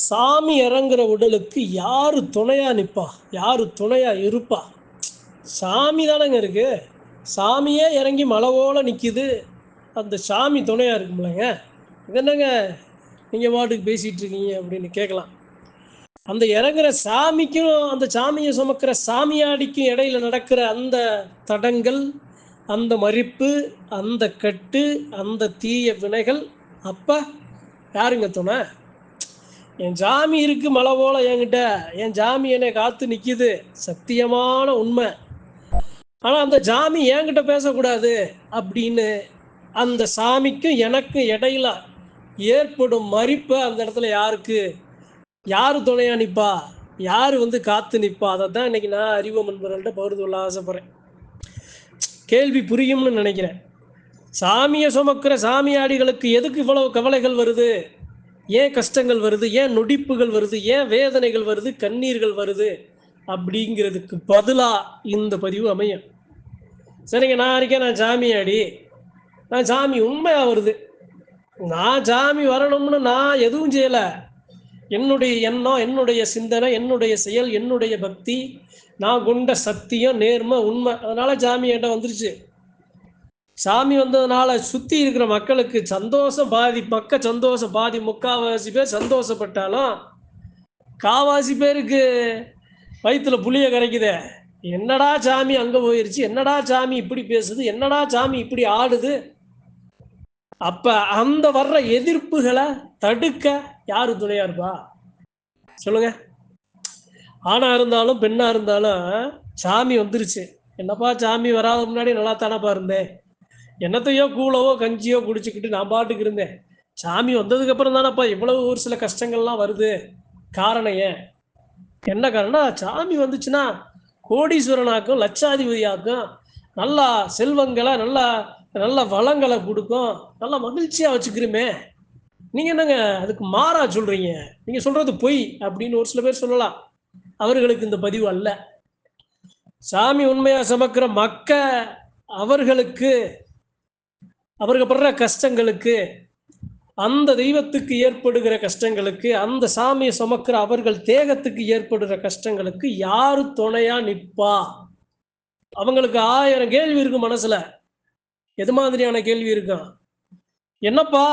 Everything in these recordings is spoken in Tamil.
சாமி இறங்குற உடலுக்கு யாரு துணையா நிப்பா? யாரு துணையா இருப்பா? சாமி தானங்க இருக்கு. சாமியே இறங்கி மலை போல நிக்குது. அந்த சாமி துணையா இருக்கும்லங்க. இது என்னங்க நீங்க பாட்டுக்கு பேசிட்டு இருக்கீங்க அப்படின்னு கேட்கலாம். அந்த இறங்குற சாமிக்கும் அந்த சாமியை சுமக்கிற சாமியாடிக்கும் இடையில நடக்கிற அந்த தடங்கள், அந்த மரிப்பு, அந்த கட்டு, அந்த தீய வினைகள், அப்ப யாருங்க துணை? என் சாமி இருக்கு மலை போல என்கிட்ட. என் சாமி என்னை காத்து நிக்குது. சத்தியமான உண்மை. ஆனா அந்த சாமி என்கிட்ட பேசக்கூடாது அப்படின்னு அந்த சாமிக்கும் எனக்கும் இடையில ஏற்படும் மரிப்பு அந்த இடத்துல யாரு துணையா நிப்பா? யாரு காத்து நிப்பா? அதை தான் இன்னைக்கு நான் அறிவு நண்பர்கள்ட்ட பகிர்ந்து கொள்ள ஆசைப்படுறேன். கேள்வி புரியும்னு நினைக்கிறேன். சாமியை சுமக்கிற சாமியாடிகளுக்கு எதுக்கு இவ்வளவு கவலைகள் வருது? ஏன் கஷ்டங்கள் வருது? ஏன் நொடிப்புகள் வருது? ஏன் வேதனைகள் வருது? கண்ணீர்கள் வருது? அப்படிங்கிறதுக்கு பதிலாக இந்த பதிவு அமையும். சரிங்க, நான் இருக்கேன், நான் சாமியாடி, நான் சாமி உண்மையாக வருது. நான் சாமி வரணும்னு நான் எதுவும் செய்யலை. என்னுடைய எண்ணம், என்னுடைய சிந்தனை, என்னுடைய செயல், என்னுடைய பக்தி, நான் கொண்ட சத்தியம், நேர்மை, உண்மை, அதனால சாமி என்கிட்ட வந்துருச்சு. சாமி வந்ததுனால சுற்றி இருக்கிற மக்களுக்கு சந்தோஷம் பாதி சந்தோஷம் பாதி, முக்கால்வாசி பேர் சந்தோஷப்பட்டாலும் காவாசி பேருக்கு வயிற்றுல புளிய கரைக்குதே. என்னடா சாமி அங்கே போயிருச்சு, என்னடா சாமி இப்படி பேசுது, என்னடா சாமி இப்படி ஆடுது. அப்ப அந்த வர்ற எதிர்ப்புகளை தடுக்க யாரு துணையா இருப்பா சொல்லுங்க? ஆணா இருந்தாலும் பெண்ணா இருந்தாலும் சாமி வந்துருச்சு. என்னப்பா சாமி வராத முன்னாடி நல்லா தானப்பா இருந்தேன், என்னத்தையோ கூழவோ கஞ்சியோ குடிச்சுக்கிட்டு நான் பாட்டுக்கு இருந்தேன். சாமி வந்ததுக்கு அப்புறம் தானப்பா இவ்வளவு ஒரு சில கஷ்டங்கள்லாம் வருது. காரணம் ஏன்? என்ன காரணம்னா, சாமி வந்துச்சுன்னா கோடீஸ்வரனாக்கும் லட்சாதிபதியாக்கும், நல்லா செல்வங்களை, நல்லா நல்ல வளங்களை கொடுக்கும், நல்லா மகிழ்ச்சியா வச்சுக்கிறோமே. நீங்க என்னங்க அதுக்கு மாறா சொல்றீங்க? நீங்க சொல்றது பொய் அப்படின்னு ஒரு சில பேர் சொல்லலாம். அவர்களுக்கு இந்த பதிவு அல்ல. சாமி உண்மையா சுமக்கிற அவர்களுக்கு அவர்கள் படுற கஷ்டங்களுக்கு, அந்த தெய்வத்துக்கு ஏற்படுகிற கஷ்டங்களுக்கு, அந்த சாமியை சுமக்கிற அவர்கள் தேகத்துக்கு ஏற்படுகிற கஷ்டங்களுக்கு யாரு துணையா நிற்பா? அவங்களுக்கு 1000 கேள்வி இருக்கு மனசுல. எது மாதிரியான கேள்வி இருக்கும்? என்னப்பா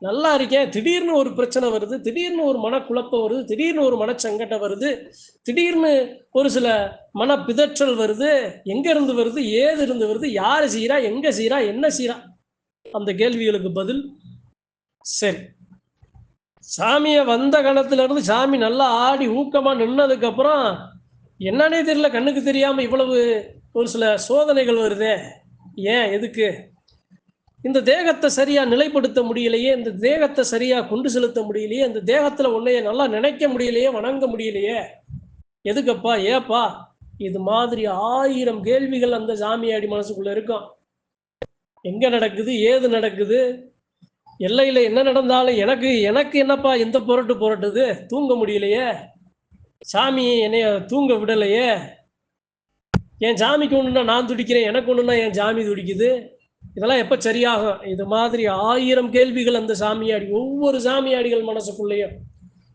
நல்லா இருக்கேன், திடீர்னு ஒரு பிரச்சனை வருது, திடீர்னு ஒரு மனக்குழப்பம் வருது, திடீர்னு ஒரு மனச்சங்கடம் வருது, திடீர்னு ஒரு சில மன பிதற்றல் வருது. எங்க இருந்து வருது? ஏது இருந்து வருது? யாரு செய்யறா? எங்க செய்யறா? என்ன செய்யறா? அந்த கேள்விகளுக்கு பதில் சரி. சாமிய வந்த காலத்துல இருந்து சாமி நல்லா ஆடி ஊக்கமா நின்னதுக்கு அப்புறம் என்னன்னே தெரியல, கண்ணுக்கு தெரியாம இவ்வளவு ஒரு சில சோதனைகள் வருதே. ஏன்? எதுக்கு? இந்த தேகத்தை சரியா நிலைப்படுத்த முடியலையே, இந்த தேகத்தை சரியா கொண்டு செலுத்த முடியலையே, இந்த தேகத்துல உன்னைய நல்லா நினைக்க முடியலையே, வணங்க முடியலையே. எதுக்கப்பா? ஏப்பா? இது மாதிரி 1000 கேள்விகள் அந்த சாமியாடி மனசுக்குள்ள இருக்கும். எங்க நடக்குது? ஏது நடக்குது? எல்லையில என்ன நடந்தாலும் எனக்கு எனக்கு என்னப்பா இந்த புரட்டுது? தூங்க முடியலையே, சாமி என்னைய தூங்க விடலையே. என் சாமிக்கு ஒண்ணுன்னா நான் துடிக்கிறேன், எனக்கு ஒண்ணுன்னா என் சாமி துடிக்குது. இதெல்லாம் எப்ப சரியாகும்? இது மாதிரி 1000 கேள்விகள் அந்த சாமியாடி, ஒவ்வொரு சாமியாடிகள் மனசுக்குள்ளேயும்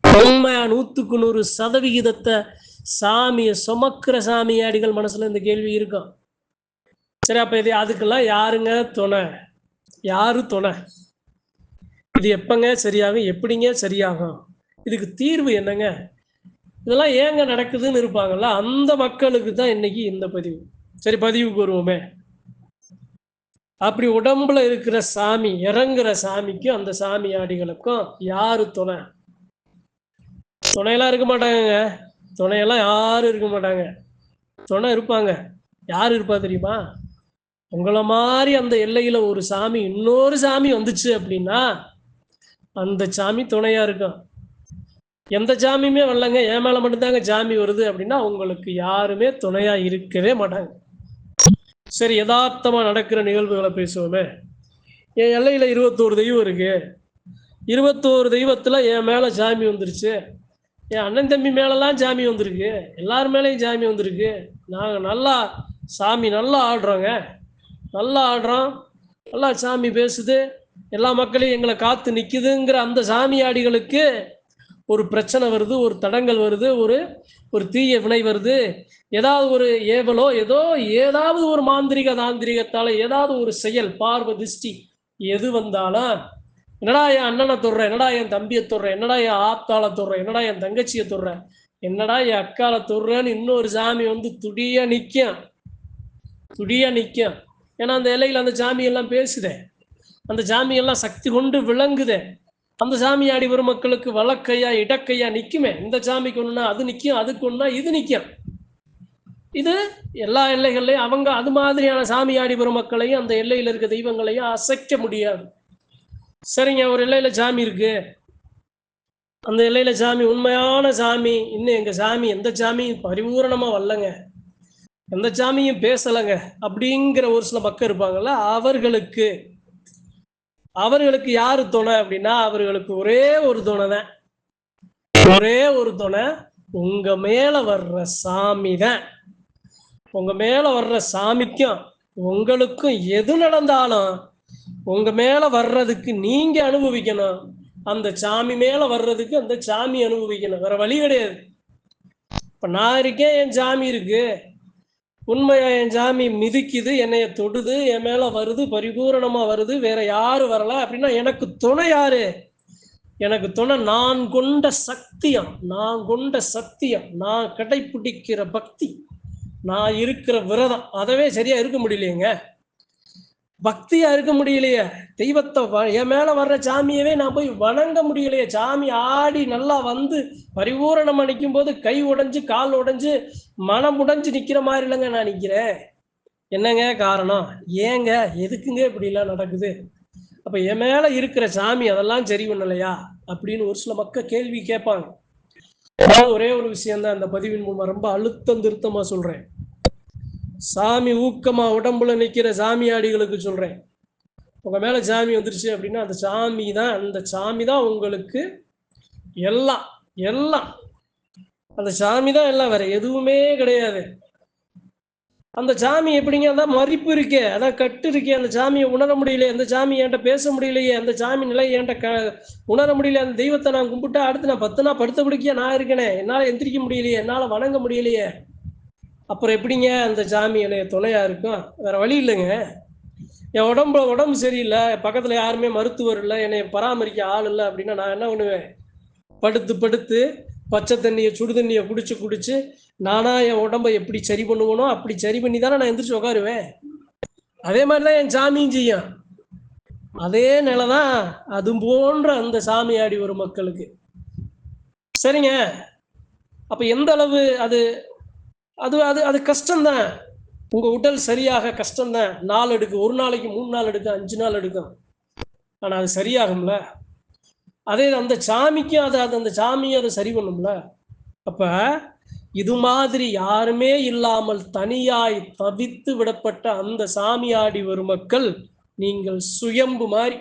உண்மையா 100க்கு 100% சாமியை சுமக்கிற சாமியாடிகள் மனசுல இந்த கேள்வி இருக்கும். சரி, அப்ப இது அதுக்கெல்லாம் யாருங்க துணை? யாரு துணை? இது எப்பங்க சரியாகும்? எப்படிங்க சரியாகும்? இதுக்கு தீர்வு என்னங்க? இதெல்லாம் ஏங்க நடக்குதுன்னு இருப்பாங்கல்ல, அந்த மக்களுக்கு தான் இன்னைக்கு இந்த பதிவு. சரி, பதிவுக்கு வருவோமே. அப்படி உடம்புல இருக்கிற சாமி, இறங்குற சாமிக்கும் அந்த சாமியாடிகளுக்கும் யாரு துணை? துணையெல்லாம் இருக்க மாட்டாங்க. துணையெல்லாம் யாரும் இருக்க மாட்டாங்க. துணை இருப்பாங்க. யாரு இருப்பா தெரியுமா? உங்களை மாதிரி அந்த எல்லையில ஒரு சாமி, இன்னொரு சாமி வந்துச்சு அப்படின்னா அந்த சாமி துணையா இருக்கும். எந்த சாமியுமே வரலங்க, என் மேல மட்டும்தாங்க சாமி வருது அப்படின்னா உங்களுக்கு யாருமே துணையா இருக்கவே மாட்டாங்க. சரி, யதார்த்தமா நடக்கிற நிகழ்வுகளை பேசுவோமே. என் எல்லையில 21 தெய்வம் இருக்கு. 21 தெய்வத்துல என் மேல சாமி வந்துருச்சு. என் அண்ணன் தம்பி மேலெல்லாம் சாமி வந்திருக்கு. எல்லார் மேலேயும் சாமி வந்திருக்கு. நாங்கள் நல்லா சாமி நல்லா ஆடுறோங்க, நல்லா ஆடுறோம், நல்லா சாமி பேசுது, எல்லா மக்களையும் எங்களை காத்து நிற்குதுங்கிற அந்த சாமியாடிகளுக்கு ஒரு பிரச்சனை வருது, ஒரு தடங்கள் வருது, ஒரு ஒரு தீய வினை வருது, ஏதாவது ஒரு ஏவலோ ஏதாவது ஒரு மாந்திரிக தாந்திரிகத்தால ஏதாவது ஒரு செயல், பார்வை, திருஷ்டி எது வந்தாலும், என்னடா என் அண்ணனை தொடுற, என்னடா என் தம்பியை தொடுற, என்னடா என் ஆத்தாளை தொடுற, என்னடா என் தங்கச்சியை தொடுற, என்னடா என் அக்காலை தொடுறன்னு இன்னொரு சாமி வந்து துடியா நிற்கும். ஏன்னா அந்த எல்லையில் அந்த சாமி எல்லாம் பேசுதே, அந்த சாமி எல்லாம் சக்தி கொண்டு விளங்குதே. அந்த சாமியாடி பெருமக்களுக்கு வழக்கையா இடக்கையா நிக்குமே. இந்த சாமிக்கு ஒண்ணுனா அது நிக்கும், அதுக்கு ஒண்ணுனா இது நிக்கும். இது எல்லா எல்லைகள்லையும் அவங்க அது மாதிரியான சாமியாடி பெருமக்களையும் அந்த எல்லையில் இருக்க தெய்வங்களையும் அசைக்க முடியாது. சரிங்க, ஒரு எல்லையில சாமி இருக்கு, அந்த எல்லையில சாமி உண்மையான சாமி, இன்னும் எங்க சாமி எந்த சாமியும் பரிபூரணமா வரலங்க, எந்த சாமியும் பேசலைங்க அப்படிங்கிற ஒரு சில மக்கள் இருப்பாங்கல்ல, அவர்களுக்கு யாரு துணை அப்படின்னா, அவர்களுக்கு ஒரே ஒரு துணை தான், ஒரே ஒரு துணை, உங்க மேல வர்ற சாமி தான். உங்க மேல வர்ற சாமிக்கும் உங்களுக்கும் எது நடந்தாலும் உங்க மேல வர்றதுக்கு நீங்க அனுபவிக்கணும், அந்த சாமி மேல வர்றதுக்கு அந்த சாமி அனுபவிக்கணும், வேற வழி கிடையாது. இப்ப நான் இருக்கேன், என் சாமி இருக்கு, உண்மையா என் சாமி மிதிக்குது, என்னைய தொடுது, என் மேல வருது, பரிபூரணமா வருது, வேற யாரு வரல அப்படின்னா எனக்கு துணை யாரு? எனக்கு துணை நான் கொண்ட சத்தியம், நான் கடைபிடிக்கிற பக்தி, நான் இருக்கிற விரதம். அதவே சரியா இருக்க முடியலையேங்க, பக்தியா இருக்க முடியலையே, தெய்வத்தை என் மேல வர்ற சாமியவே நான் போய் வணங்க முடியலையே. சாமி ஆடி நல்லா வந்து பரிபூரணமா நிற்கும் போது கை உடைஞ்சு கால் உடைஞ்சு மனம் உடைஞ்சு நிக்கிற மாதிரி இல்லைங்க நான் நிக்கிறேன். என்னங்க காரணம்? ஏங்க எதுக்குங்க இப்படி எல்லாம் நடக்குது? அப்ப என் மேல இருக்கிற சாமி அதெல்லாம் சரி பண்ணலையா அப்படின்னு ஒரு சில மக்கள் கேள்வி கேட்பாங்க. ஒரே ஒரு விஷயம்தான் அந்த பதிவின் மூலமா ரொம்ப அழுத்தம் திருத்தமா சொல்றேன். சாமி ஊக்கமா உடம்புல நிக்கிற சாமியாடிகளுக்கு சொல்றேன், உங்க மேல சாமி வந்துருச்சு அப்படின்னா அந்த சாமி தான் உங்களுக்கு எல்லாம், அந்த சாமி தான் எல்லாம், வேற எதுவுமே கிடையாது. அந்த சாமி எப்படிங்க, அதான் மறிப்பு இருக்கே, அதான் கட்டு இருக்கே, அந்த சாமியை உணர முடியலையே, அந்த சாமி என்கிட்ட பேச முடியலையே, அந்த சாமி நிலை என்கிட்ட உணர முடியல, அந்த தெய்வத்தை நான் கும்பிட்டா அடுத்து நான் 10 நாள் படுத்த பிடிக்க நான் இருக்கேனே, என்னால் எந்திரிக்க முடியலையே, என்னால் வணங்க முடியலையே, அப்புறம் எப்படிங்க அந்த சாமி என்னைய துணையா இருக்கும்? வேற வழி இல்லைங்க. என் உடம்பு சரியில்லை, பக்கத்தில் யாருமே மருத்துவர் இல்லை, என்னை பராமரிக்க ஆள் இல்லை அப்படின்னா நான் என்ன பண்ணுவேன்? படுத்து பச்சை தண்ணியை சுடு தண்ணியை குடிச்சு நானா என் உடம்பை எப்படி சரி பண்ணுவனோ அப்படி சரி பண்ணி தானே நான் எந்திரிச்சு உட்காருவேன். அதே மாதிரிதான் என் சாமியும் செய்யும். அதே நிலைதான் அது போன்ற அந்த சாமியாடி வரும் மக்களுக்கு. சரிங்க, அப்ப எந்த அளவு அது அது அது அது கஷ்டம்தான். உங்க உடல் சரியாக கஷ்டம்தான். 4 எடுக்கும், ஒரு நாளைக்கு 3 நாள் எடுக்கும், 5 நாள் எடுக்கும், ஆனா அது சரியாகும்ல. அதே அந்த சாமிக்கும் அந்த சாமியும் அதை சரி பண்ணும்ல. அப்ப இது மாதிரி யாருமே இல்லாமல் தனியாய் தவித்து விடப்பட்ட அந்த சாமியாடி வரும் மக்கள் நீங்கள் சுயம்பு மாதிரி,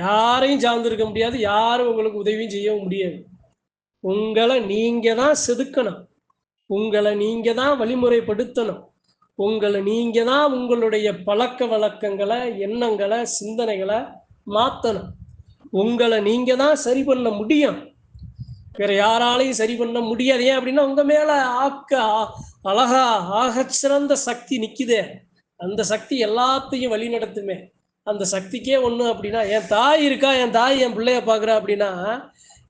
யாரையும் சார்ந்திருக்க முடியாது, யாரும் உங்களுக்கு உதவியும் செய்ய முடியாது. உங்களை நீங்க தான் செதுக்கணும், உங்களை நீங்க தான் வழிமுறைப்படுத்தணும், உங்களை நீங்க தான் உங்களுடைய பழக்க வழக்கங்களை, எண்ணங்களை, சிந்தனைகளை மாற்றணும். உங்களை நீங்க தான் சரி பண்ண முடியும், வேற யாராலையும் சரி பண்ண முடியாது. ஏன் அப்படின்னா உங்க மேல அழகா சிறந்த சக்தி நிக்குதே, அந்த சக்தி எல்லாத்தையும் வழி நடத்துமே. அந்த சக்திக்கே ஒண்ணு அப்படின்னா, என் தாய் இருக்கா, என் தாய் என் பிள்ளைய பாக்குறா அப்படின்னா,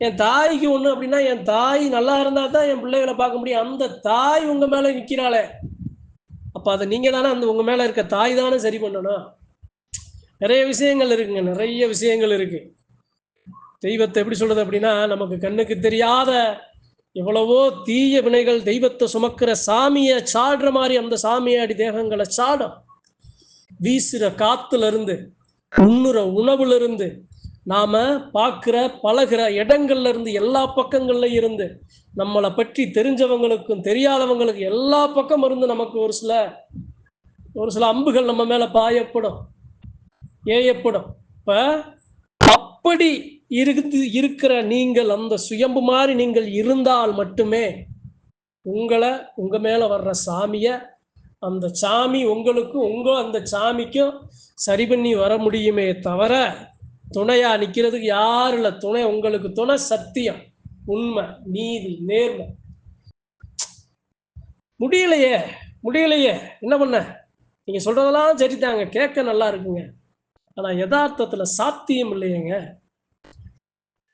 என் தாய்க்கு ஒண்ணு அப்படின்னா, என் தாய் நல்லா இருந்தா தான் என் பிள்ளைகளை பார்க்க முடியும். அந்த தாய் உங்க மேல நிக்கிறாளே, அப்ப அதை நீங்க தானே அந்த உங்க மேல இருக்க தாய் தானே சரி பண்ணணும். நிறைய விஷயங்கள் இருக்குங்க, நிறைய விஷயங்கள் இருக்கு. தெய்வத்தை எப்படி சொல்றது அப்படின்னா, நமக்கு கண்ணுக்கு தெரியாத எவ்வளவோ தீய வினைகள் தெய்வத்தை சுமக்கிற சாமியை சாடுற மாதிரி அந்த சாமியாடி தேகங்களை சாடும். வீசுற காத்துல இருந்து, உண்ணுற உணவுல இருந்து, நாம பார்க்கிற பழகிற இடங்கள்ல இருந்து, எல்லா பக்கங்கள்ல இருந்து, நம்மளை பற்றி தெரிஞ்சவங்களுக்கும் தெரியாதவங்களுக்கும் எல்லா பக்கம் இருந்து நமக்கு ஒரு சில அம்புகள் நம்ம மேல பாயப்படும், ஏயப்படும். இப்ப அப்படி இருக்கிற நீங்கள் அந்த சுயம்பு மாதிரி நீங்கள் இருந்தால் மட்டுமே உங்க மேல வர்ற சாமிய அந்த சாமி உங்களுக்கும் அந்த சாமிக்கும் சரி பண்ணி வர முடியுமே தவிர துணையா நிக்கிறதுக்கு யாரும் இல்லை. துணை உங்களுக்கு துணை சத்தியம், உண்மை, நீதி, நேர்மை. முடியலையே முடியலையே, என்ன பண்ண? நீங்க சொல்றதெல்லாம் சரிதாங்க, கேட்க நல்லா இருக்குங்க. ஆனா யதார்த்தத்துல சாத்தியம் இல்லையேங்க.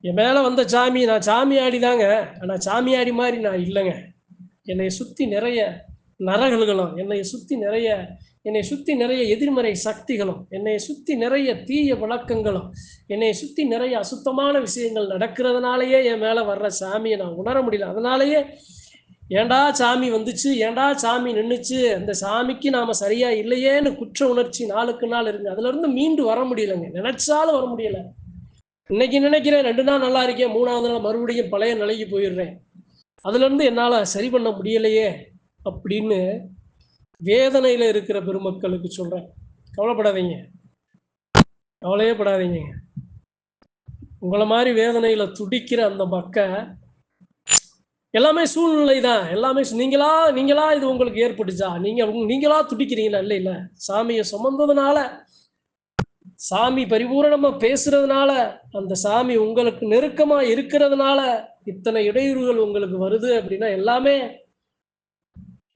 என் மேல வந்த சாமி, நான் சாமியாடி தாங்க. ஆனா சாமியாடி மாதிரி நான் இல்லைங்க. என்னை சுத்தி நிறைய நரகல்களும், என்னை சுத்தி நிறைய எதிர்மறை சக்திகளும், என்னை சுத்தி நிறைய தீய வழக்கங்களும், என்னை சுத்தி நிறைய அசுத்தமான விஷயங்கள் நடக்கிறதுனாலயே என் மேல வர்ற சாமியை நான் உணர முடியல. அதனாலயே ஏண்டா சாமி வந்துச்சு, ஏண்டா சாமி நின்றுச்சு, அந்த சாமிக்கு நாம சரியா இல்லையேன்னு குற்ற உணர்ச்சி நாளுக்கு நாள் இருக்கு. அதுல இருந்து மீண்டு வர முடியலைங்க. நினைச்சாலும் வர முடியல. இன்னைக்கு நினைக்கிறேன் 2 நாள் நல்லா இருக்கேன், 3வது நாள் மறுபடியும் பழைய நிலைக்கு போயிடுறேன். அதுல இருந்து என்னால சரி பண்ண முடியலையே அப்படின்னு வேதனையில இருக்கிற பெருமக்களுக்கு சொல்றேன். கவலைப்படாதீங்க, கவலையே படாதீங்க. உங்களை மாதிரி வேதனையில துடிக்கிற அந்த மக்கள் எல்லாமே சூழ்நிலை தான். எல்லாமே நீங்களா இது உங்களுக்கு ஏற்பட்டுச்சா? நீங்களா துடிக்கிறீங்களா? இல்ல சாமியை சுமந்ததுனால, சாமி பரிபூரணமா பேசுறதுனால, அந்த சாமி உங்களுக்கு நெருக்கமா இருக்கிறதுனால இத்தனை இடையூறுகள் உங்களுக்கு வருது அப்படின்னா எல்லாமே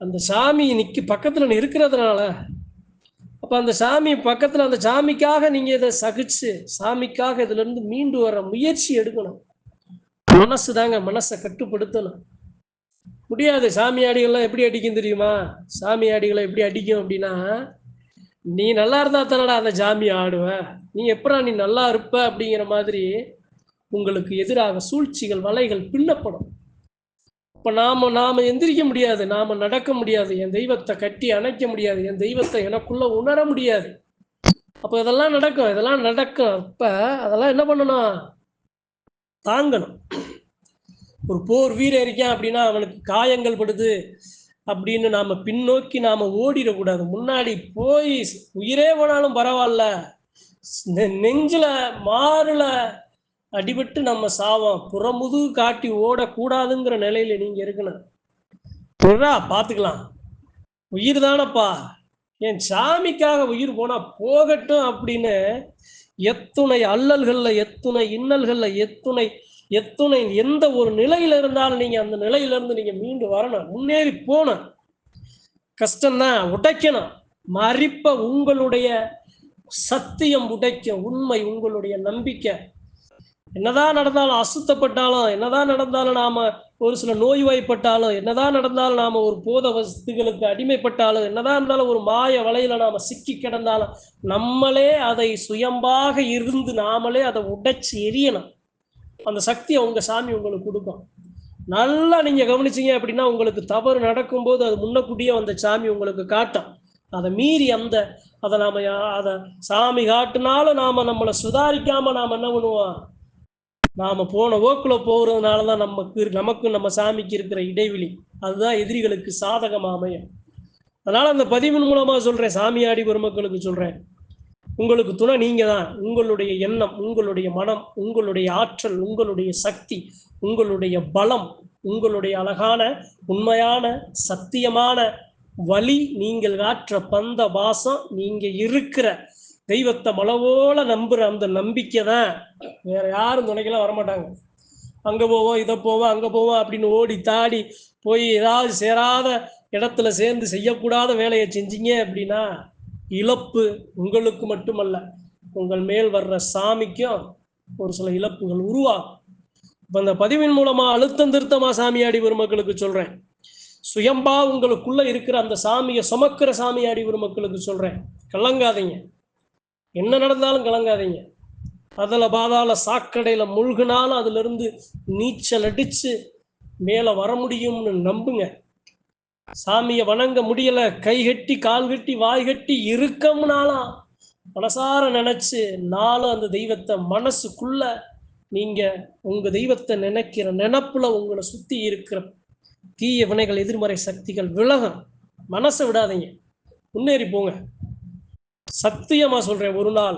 அந்த சாமி பக்கத்துல இருக்கிறதுனால. அப்ப அந்த சாமி பக்கத்துல, அந்த சாமிக்காக நீங்க இதை சகிச்சு, சாமிக்காக இதுல இருந்து மீண்டு வர முயற்சி எடுக்கணும். மனசு தாங்க, மனசை கட்டுப்படுத்தணும். முடியாது. சாமியாடிகள்லாம் எப்படி அடிக்கும் தெரியுமா? சாமியாடிகளை எப்படி அடிக்கும் அப்படின்னா, நீ நல்லா இருந்தா தானடா அந்த சாமி ஆடுவ, நீ எப்படா நீ நல்லா இருப்ப அப்படிங்கிற மாதிரி உங்களுக்கு எதிராக சூழ்ச்சிகள், வலைகள் பின்னப்படும். இப்ப நாம எந்திரிக்க முடியாது, நாம நடக்க முடியாது, என் தெய்வத்தை கட்டி அணைக்க முடியாது, என் தெய்வத்தை எனக்குள்ள உணர முடியாது. அப்ப இதெல்லாம் நடக்கும். அப்ப அதெல்லாம் என்ன பண்ணணும்? தாங்கணும். ஒரு போர் வீரர் இருக்கான் அப்படின்னா அவனுக்கு காயங்கள் படுது அப்படின்னு நாம பின்னோக்கி நாம ஓடிடக்கூடாது. முன்னாடி போய் உயிரே போனாலும் பரவாயில்ல, நெஞ்சில மாறுல அடிபட்டு நம்ம சாவோம், புறமுது காட்டி ஓடக்கூடாதுங்கிற நிலையில நீங்க இருக்கணும். பாத்துக்கலாம், உயிர் தானப்பா, என் சாமிக்காக உயிர் போனா போகட்டும் அப்படின்னு எத்துணை அல்லல்கள்ல, எத்துணை இன்னல்கள்ல, எத்துணை எந்த ஒரு நிலையில இருந்தாலும் நீங்க அந்த நிலையில இருந்து நீங்க மீண்டு வரணும், முன்னேறி போன. கஷ்டம்தான், உடைக்கணும். மறிப்ப உங்களுடைய சத்தியம் உடைக்கும், உண்மை, உங்களுடைய நம்பிக்கை. என்னதான் நடந்தாலும், அசுத்தப்பட்டாலும், என்னதான் நடந்தாலும், நாம ஒரு சில நோய்வாய்ப்பட்டாலும், என்னதான் நடந்தாலும், நாம ஒரு போத வஸ்துகளுக்கு அடிமைப்பட்டாலும், என்னதான் இருந்தாலும், ஒரு மாய வலையில நாம சிக்கி கிடந்தாலும், நம்மளே அதை சுயம்பாக இருந்து நாமளே அதை உடைச்சு எரியணும். அந்த சக்தியை உங்க சாமி உங்களுக்கு கொடுக்கும். நல்லா நீங்க கவனிச்சீங்க அப்படின்னா, உங்களுக்கு தவறு நடக்கும்போது அது முன்னக்கூட்டியே அந்த சாமி உங்களுக்கு காட்டும். அதை மீறி அதை சாமி காட்டுனாலும் நாம நம்மளை சுதாரிக்காம நாம என்ன பண்ணுவோம்? நாம போன போக்குல போறதுனாலதான் நமக்கும் நம்ம சாமிக்கு இருக்கிற இடைவெளி, அதுதான் எதிரிகளுக்கு சாதகமா அமையும். அதனால அந்த பதிவின் மூலமா சொல்றேன், சாமியாடி பெருமக்களுக்கு சொல்றேன், உங்களுக்கு துணை நீங்க தான். உங்களுடைய எண்ணம், உங்களுடைய மனம், உங்களுடைய ஆற்றல், உங்களுடைய சக்தி, உங்களுடைய பலம், உங்களுடைய அழகான உண்மையான சத்தியமான வழி, நீங்கள் ஆற்ற பந்த பாசம், நீங்க இருக்கிற தெய்வத்தை மலவோல நம்புற அந்த நம்பிக்கை தான். வேற யாரும் துணைக்கெல்லாம் வரமாட்டாங்க. அங்க போவோம், இதை போவோம், அங்க போவோம் அப்படின்னு ஓடி தாடி போய் ஏதாவது சேராத இடத்துல சேர்ந்து செய்யக்கூடாத வேலையை செஞ்சீங்க அப்படின்னா இழப்பு உங்களுக்கு மட்டுமல்ல, உங்கள் மேல் வர்ற சாமிக்கும் ஒரு சில இழப்புகள் உருவாகும். இப்ப இந்த பதிவின் மூலமா அழுத்தம் திருத்தமா சாமியாடி பெருமக்களுக்கு சொல்றேன், சுயம்பா உங்களுக்குள்ள இருக்கிற அந்த சாமியை சுமக்கிற சாமியாடி பெருமக்களுக்கு சொல்றேன், கலங்காதீங்க. என்ன நடந்தாலும் கலங்காதீங்க. அதில் பாதாள சாக்கடையில முழுகினாலும் அதுல இருந்து நீச்சல் அடிச்சு மேல வர முடியும்னு நம்புங்க. சாமியை வணங்க முடியல, கை கட்டி கால் கட்டி வாய் கட்டி இருக்கம்னாலும் மனசார நினைச்சு நாளும் அந்த தெய்வத்தை மனசுக்குள்ள நீங்க உங்க தெய்வத்தை நினைக்கிற நினைப்புல உங்களை சுத்தி இருக்கிற தீய வினைகள், எதிர்மறை சக்திகள் விலகும். மனசை விடாதீங்க, முன்னேறி போங்க. சத்தியமா சொல்றேன், ஒரு நாள்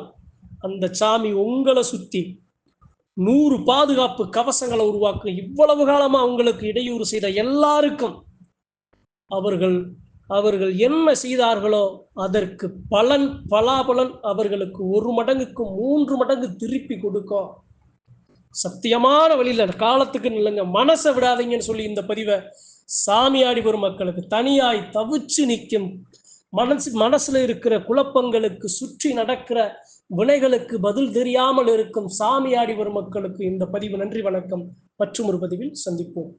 அந்த சாமி உங்களை சுத்தி 100 பாதுகாப்பு கவசங்களை உருவாக்கும். இவ்வளவு காலமா உங்களுக்கு இடையூறு செய்த எல்லாருக்கும் அவர்கள் அவர்கள் என்ன செய்தார்களோ அதற்கு பலாபலன் அவர்களுக்கு 1 மடங்குக்கு 3 மடங்கு திருப்பி கொடுக்கும். சத்தியமான வழியில காலத்துக்கு இல்லைங்க, மனசை விடாதீங்கன்னு சொல்லி இந்த பதிவை சாமியாடி பெருமக்களுக்கு, தனியாய் தவிச்சு நிற்கும் மனசுல இருக்கிற குழப்பங்களுக்கு, சுற்றி நடக்கிற வினைகளுக்கு பதில் தெரியாமல் இருக்கும் சாமியாடி பெருமக்களுக்கு இந்த பதிவு. நன்றி, வணக்கம். மற்றும் ஒரு பதிவில் சந்திப்போம்.